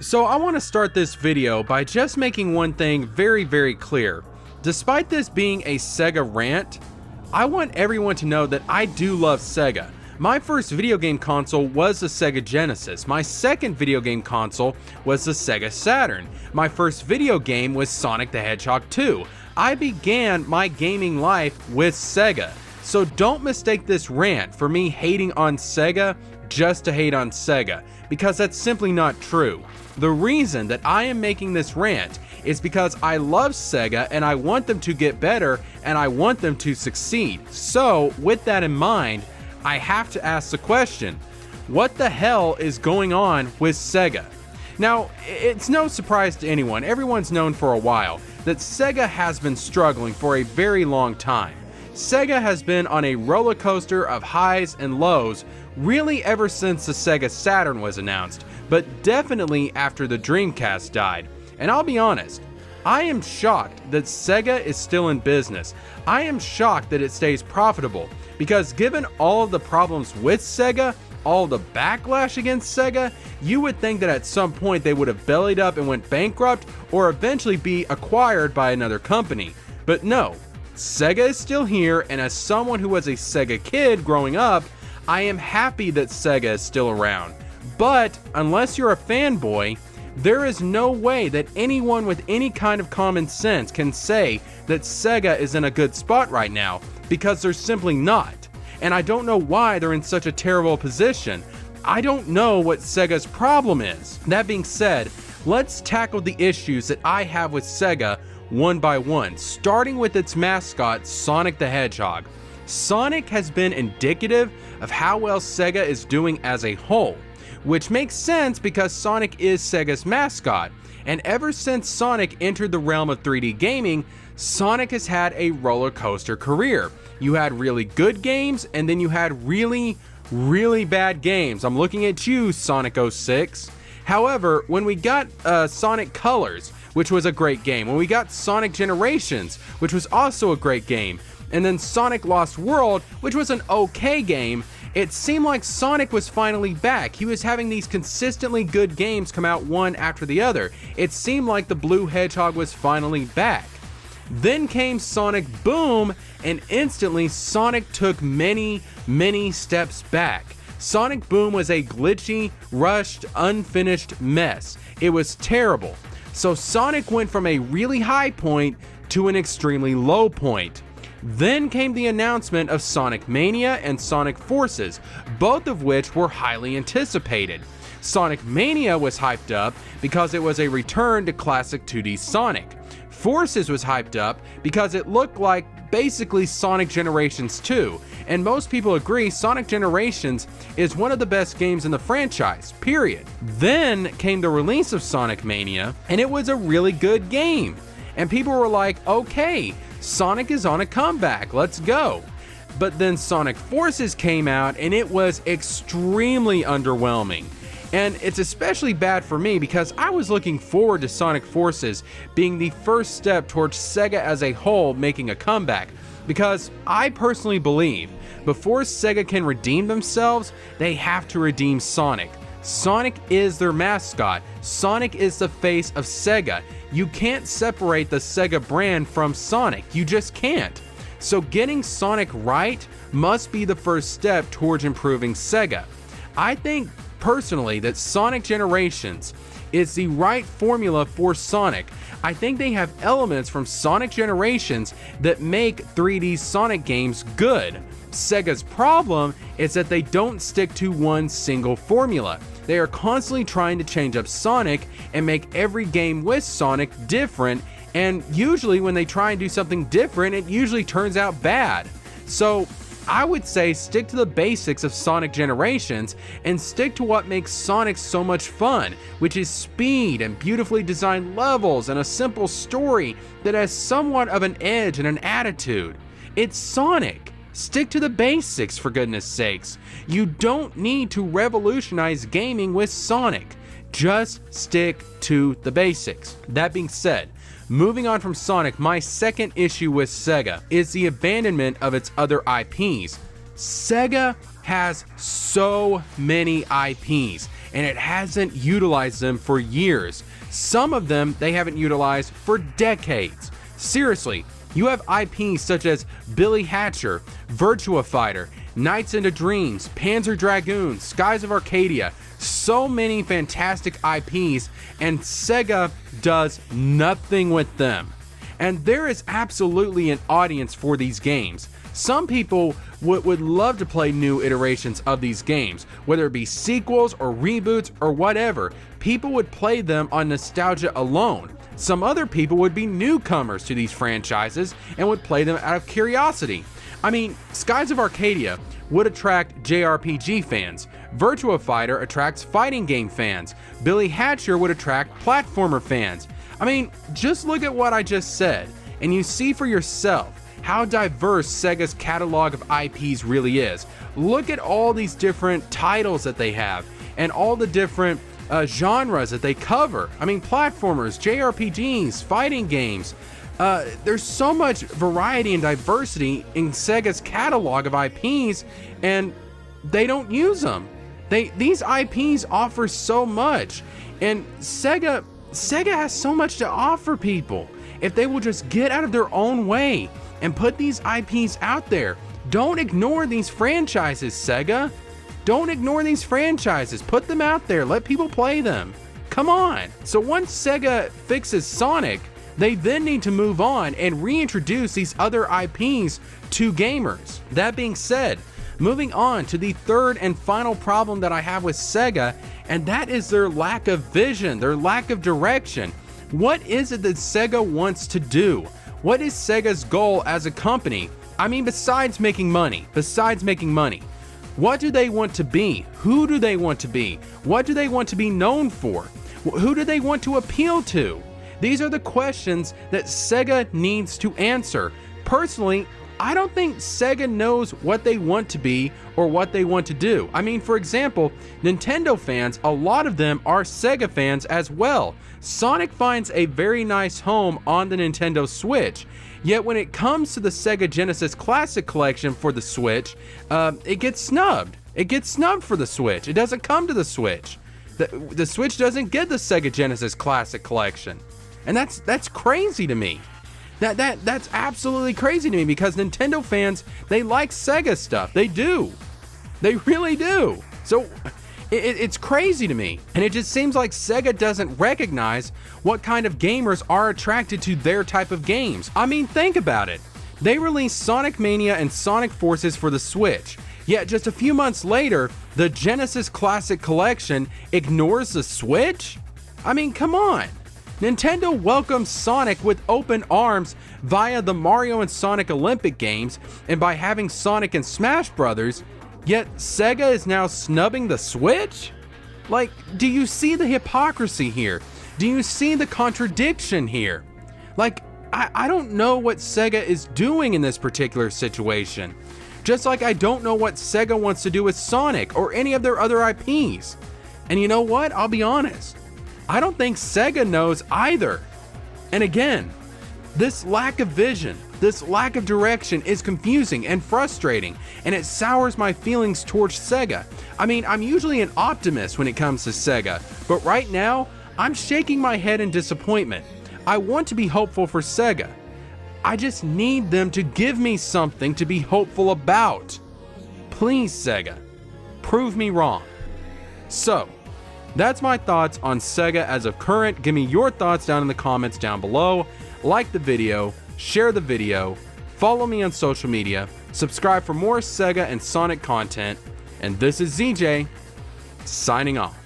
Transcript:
So I want to start this video by just making one thing very clear. Despite this being a Sega rant, I want everyone to know that I do love Sega. My first video game console was the Sega Genesis. My second video game console was the Sega Saturn. My first video game was Sonic the Hedgehog 2. I began my gaming life with Sega. So don't mistake this rant for me hating on Sega just to hate on Sega, because that's simply not true. The reason that I am making this rant is because I love Sega and I want them to get better and I want them to succeed. So with that in mind, I have to ask the question, what the hell is going on with Sega? Now, it's no surprise to anyone, everyone's known for a while, that Sega has been struggling for a very long time. Sega has been on a roller coaster of highs and lows really ever since the Sega Saturn was announced, but definitely after the Dreamcast died. And I'll be honest, I am shocked that Sega is still in business. I am shocked that it stays profitable, because given all of the problems with Sega, all the backlash against Sega, you would think that at some point they would have bellied up and went bankrupt or eventually be acquired by another company. But no, Sega is still here, and as someone who was a Sega kid growing up, I am happy that Sega is still around. But unless you're a fanboy, there is no way that anyone with any kind of common sense can say that Sega is in a good spot right now, because they're simply not. And I don't know why they're in such a terrible position. I don't know what Sega's problem is. That being said, let's tackle the issues that I have with Sega one by one, starting with its mascot, Sonic the Hedgehog. Sonic has been indicative of how well Sega is doing as a whole, which makes sense because Sonic is Sega's mascot, and ever since Sonic entered the realm of 3D gaming, Sonic has had a roller coaster career. You had really good games, and then you had really bad games. I'm looking at you, Sonic 06. However, when we got Sonic Colors, which was a great game, when we got Sonic Generations, which was also a great game, and then Sonic Lost World, which was an okay game, it seemed like Sonic was finally back. He was having these consistently good games come out one after the other. It seemed like the Blue Hedgehog was finally back. Then came Sonic Boom, and instantly Sonic took many steps back. Sonic Boom was a glitchy, rushed, unfinished mess. It was terrible. So Sonic went from a really high point to an extremely low point. Then came the announcement of Sonic Mania and Sonic Forces, both of which were highly anticipated. Sonic Mania was hyped up because it was a return to classic 2D Sonic. Forces was hyped up because it looked like basically Sonic Generations 2, and most people agree Sonic Generations is one of the best games in the franchise, period. Then came the release of Sonic Mania, and it was a really good game. And people were like, okay, Sonic is on a comeback, let's go. But then Sonic Forces came out, and it was extremely underwhelming. And it's especially bad for me because I was looking forward to Sonic Forces being the first step towards Sega as a whole making a comeback, because I personally believe before Sega can redeem themselves, they have to redeem Sonic. Sonic is their mascot. Sonic is the face of Sega. You can't separate the Sega brand from Sonic. You just can't. So getting Sonic right must be the first step towards improving Sega. I think personally that Sonic Generations is the right formula for Sonic. I think they have elements from Sonic Generations that make 3D Sonic games good. Sega's problem is that they don't stick to one single formula. They are constantly trying to change up Sonic and make every game with Sonic different, and usually when they try and do something different, it usually turns out bad. So I would say stick to the basics of Sonic Generations and stick to what makes Sonic so much fun, which is speed and beautifully designed levels and a simple story that has somewhat of an edge and an attitude. It's Sonic. Stick to the basics, for goodness sakes. You don't need to revolutionize gaming with Sonic. Just stick to the basics. That being said, moving on from Sonic, my second issue with Sega is the abandonment of its other IPs. Sega has so many IPs, and it hasn't utilized them for years. Some of them they haven't utilized for decades. Seriously, you have IPs such as Billy Hatcher, Virtua Fighter, Nights into Dreams, Panzer Dragoon, Skies of Arcadia, so many fantastic IPs, and Sega does nothing with them. And there is absolutely an audience for these games. Some people would love to play new iterations of these games, whether it be sequels or reboots or whatever. People would play them on nostalgia alone. Some other people would be newcomers to these franchises and would play them out of curiosity. I mean, Skies of Arcadia would attract JRPG fans. Virtua Fighter attracts fighting game fans. Billy Hatcher would attract platformer fans. I mean, just look at what I just said, and you see for yourself how diverse Sega's catalog of IPs really is. Look at all these different titles that they have, and all the different genres that they cover. I mean, platformers, JRPGs, fighting games. There's so much variety and diversity in Sega's catalog of IPs, and they don't use them. These IPs offer so much, and Sega has so much to offer people if they will just get out of their own way and put these IPs out there. Don't ignore these franchises, Sega. Don't ignore these franchises. Put them out there. Let people play them. Come on. So once Sega fixes Sonic, they then need to move on and reintroduce these other IPs to gamers. That being said, moving on to the third and final problem that I have with Sega, and that is their lack of vision, their lack of direction. What is it that Sega wants to do? What is Sega's goal as a company? I mean, besides making money, what do they want to be? Who do they want to be? What do they want to be known for? Who do they want to appeal to? These are the questions that Sega needs to answer. Personally, I don't think Sega knows what they want to be or what they want to do. I mean, for example, Nintendo fans, a lot of them are Sega fans as well. Sonic finds a very nice home on the Nintendo Switch. Yet when it comes to the Sega Genesis Classic Collection for the Switch, it gets snubbed. It gets snubbed for the Switch. It doesn't come to the Switch. The Switch doesn't get the Sega Genesis Classic Collection. And that's crazy to me. That's absolutely crazy to me, because Nintendo fans, they like Sega stuff. They do. They really do. So it's crazy to me. And it just seems like Sega doesn't recognize what kind of gamers are attracted to their type of games. I mean, think about it. They released Sonic Mania and Sonic Forces for the Switch. Yet just a few months later, the Genesis Classic Collection ignores the Switch? I mean, come on. Nintendo welcomes Sonic with open arms via the Mario and Sonic Olympic games and by having Sonic and Smash Brothers, yet Sega is now snubbing the Switch? Like, do you see the hypocrisy here? Do you see the contradiction here? Like, I don't know what Sega is doing in this particular situation. Just like I don't know what Sega wants to do with Sonic or any of their other IPs. And you know what? I'll be honest. I don't think Sega knows either. And again, this lack of vision, this lack of direction is confusing and frustrating, and it sours my feelings towards Sega. I mean, I'm usually an optimist when it comes to Sega, but right now, I'm shaking my head in disappointment. I want to be hopeful for Sega. I just need them to give me something to be hopeful about. Please, Sega, prove me wrong. So, that's my thoughts on Sega as of current. Give me your thoughts down in the comments down below. Like the video, share the video, follow me on social media, subscribe for more Sega and Sonic content, and this is ZJ, signing off.